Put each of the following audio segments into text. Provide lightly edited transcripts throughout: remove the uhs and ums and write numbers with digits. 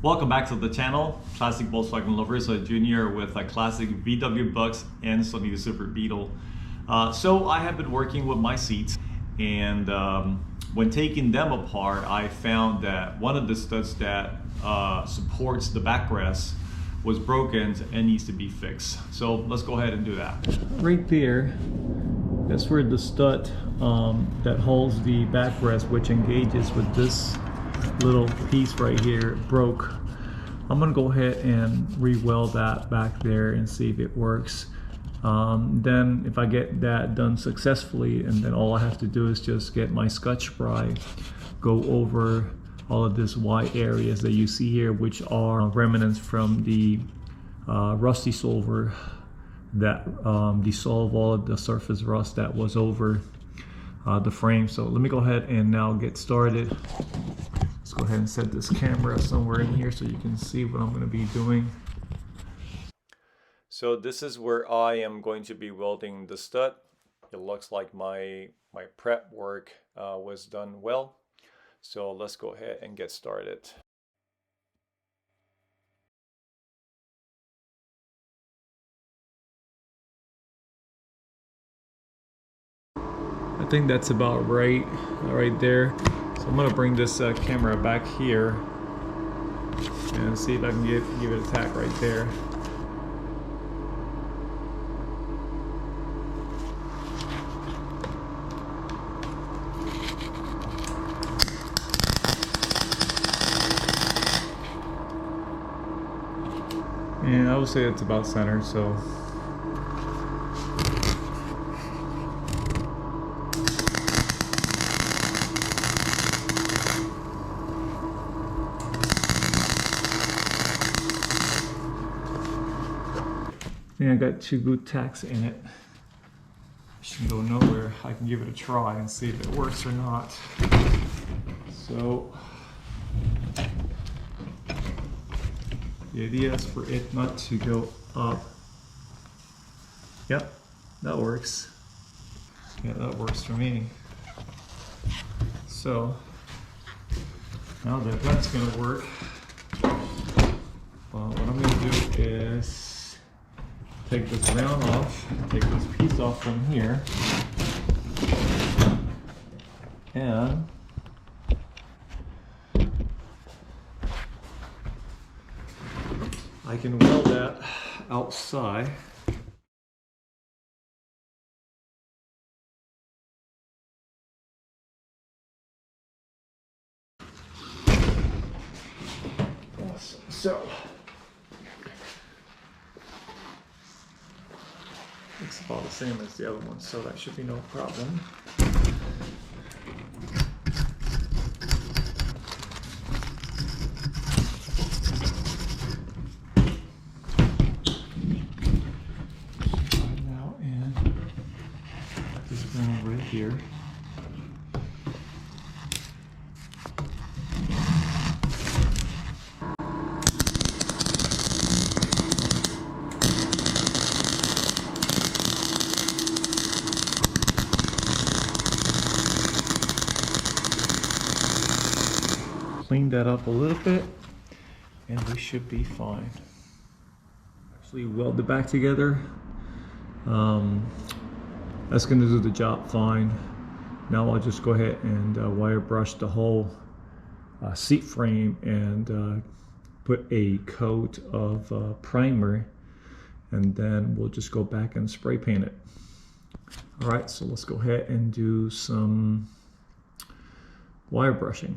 Welcome back to the channel, Classic Volkswagen Lovers, Junior with a classic VW Bucks and Sony the Super Beetle. So I have been working with my seats, and when taking them apart, I found that one of the studs that supports the backrest was broken and needs to be fixed. So let's go ahead and do that. Right there, that's where the stud that holds the backrest, which engages with this little piece right here, broke. I'm gonna go ahead and re-weld that back there and see if it works. Then if I get that done successfully, and then all I have to do is just get my Scotch Brite, go over all of these white areas that you see here, which are remnants from the rusty solver that dissolved all of the surface rust that was over the frame. So let me go ahead and now get started. Let's go ahead and set this camera somewhere in here so you can see what I'm going to be doing. So this is where I am going to be welding the stud. It looks like my prep work was done well. So let's go ahead and get started. I think that's about right there. So I'm gonna bring this camera back here and see if I can give it a tap right there. And I would say it's about center, so. I got two good tacks in it. Should go nowhere. I can give it a try and see if it works or not. So the idea is for it not to go up. Yep, that works. Yeah, that works for me. So now that that's gonna work, what I'm gonna do is take this round off, take this piece off from here, and I can weld that outside. So it's about the same as the other one, so that should be no problem. Now in this ground right here. Clean that up a little bit and we should be fine. Actually weld it back together. That's going to do the job fine. Now I'll just go ahead and wire brush the whole seat frame and put a coat of primer, and then we'll just go back and spray paint it. Alright, so let's go ahead and do some wire brushing.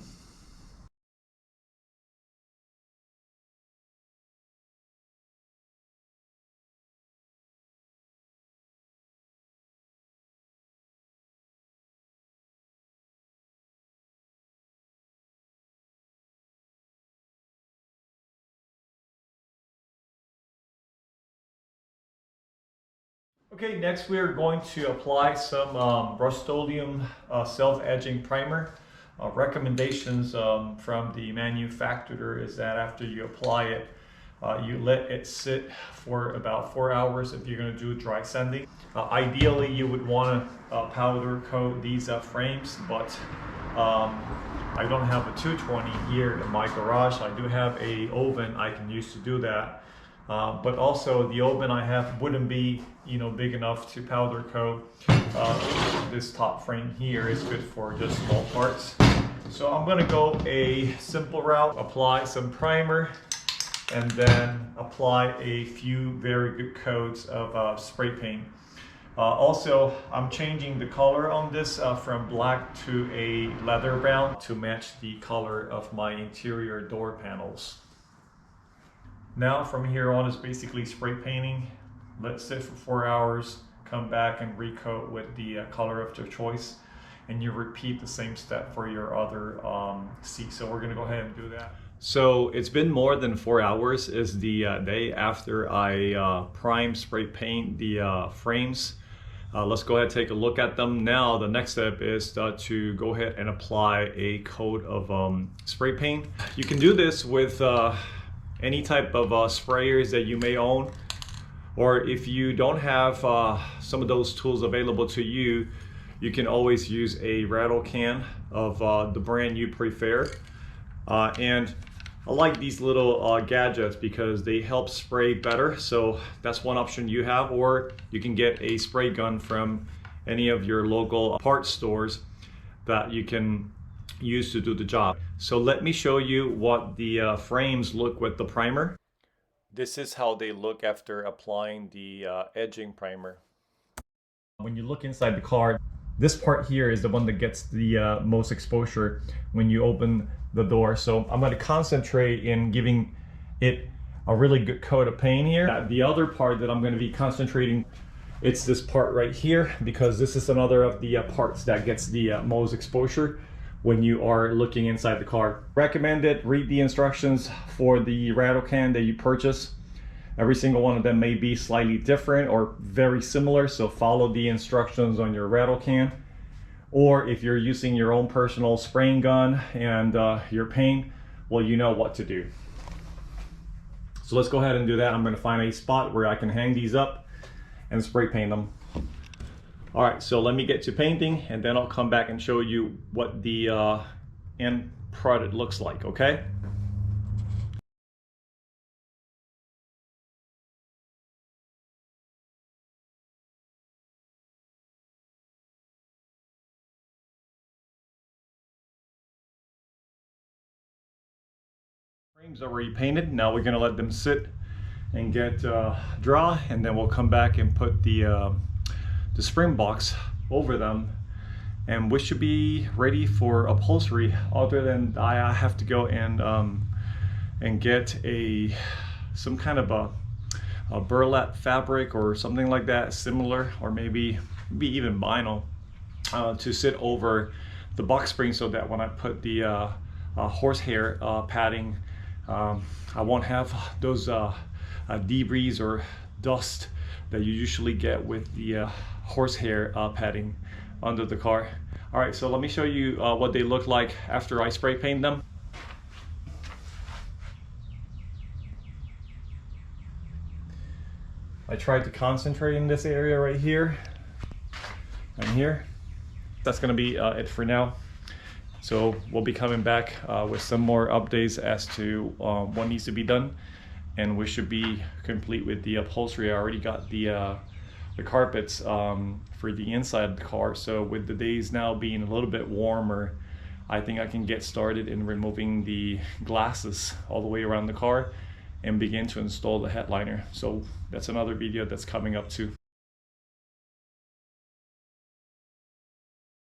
Okay, next we are going to apply some Rust-Oleum self-edging primer. Recommendations from the manufacturer is that after you apply it, you let it sit for about 4 hours if you're going to do dry sanding. Ideally, you would want to powder coat these frames, but I don't have a 220 here in my garage. I do have a oven I can use to do that. But also the oven I have wouldn't be, big enough to powder coat. This top frame here is good for just small parts. So I'm gonna go a simple route, apply some primer, and then apply a few very good coats of spray paint. Also, I'm changing the color on this from black to a leather brown to match the color of my interior door panels. Now from here on is basically spray painting. Let it sit for 4 hours, come back and recoat with the color of your choice, and you repeat the same step for your other seat. So we're gonna go ahead and do that. So it's been more than 4 hours. Is the day after I prime spray paint the frames. Let's go ahead and take a look at them. Now the next step is to go ahead and apply a coat of spray paint. You can do this with any type of sprayers that you may own, or if you don't have some of those tools available to you, you can always use a rattle can of the brand you prefer. And I like these little gadgets because they help spray better. So that's one option you have, or you can get a spray gun from any of your local parts stores that you can use to do the job. So let me show you what the frames look with the primer. This is how they look after applying the edging primer. When you look inside the car, this part here is the one that gets the most exposure when you open the door. So I'm going to concentrate in giving it a really good coat of paint here. The other part that I'm going to be concentrating, it's this part right here, because this is another of the parts that gets the most exposure when you are looking inside the car. Recommend it. Read the instructions for the rattle can that you purchase. Every single one of them may be slightly different or very similar, so follow the instructions on your rattle can. Or if you're using your own personal spraying gun and your paint, well, you know what to do. So let's go ahead and do that. I'm going to find a spot where I can hang these up and spray paint them. All right, so let me get to painting, and then I'll come back and show you what the end product looks like, okay? Frames are already painted. Now we're going to let them sit and get dry, and then we'll come back and put the spring box over them, and we should be ready for upholstery. Other than I have to go and get some kind of a burlap fabric or something like that, similar, or maybe even vinyl to sit over the box spring, so that when I put the horsehair padding, I won't have those debris or dust that you usually get with the horsehair padding under the car. All right, so let me show you what they look like after I spray paint them. I tried to concentrate in this area right here and here. That's gonna be it for now. So we'll be coming back with some more updates as to what needs to be done, and we should be complete with the upholstery. I already got the carpets for the inside of the car, so with the days now being a little bit warmer, I think I can get started in removing the glasses all the way around the car and begin to install the headliner. So that's another video that's coming up too.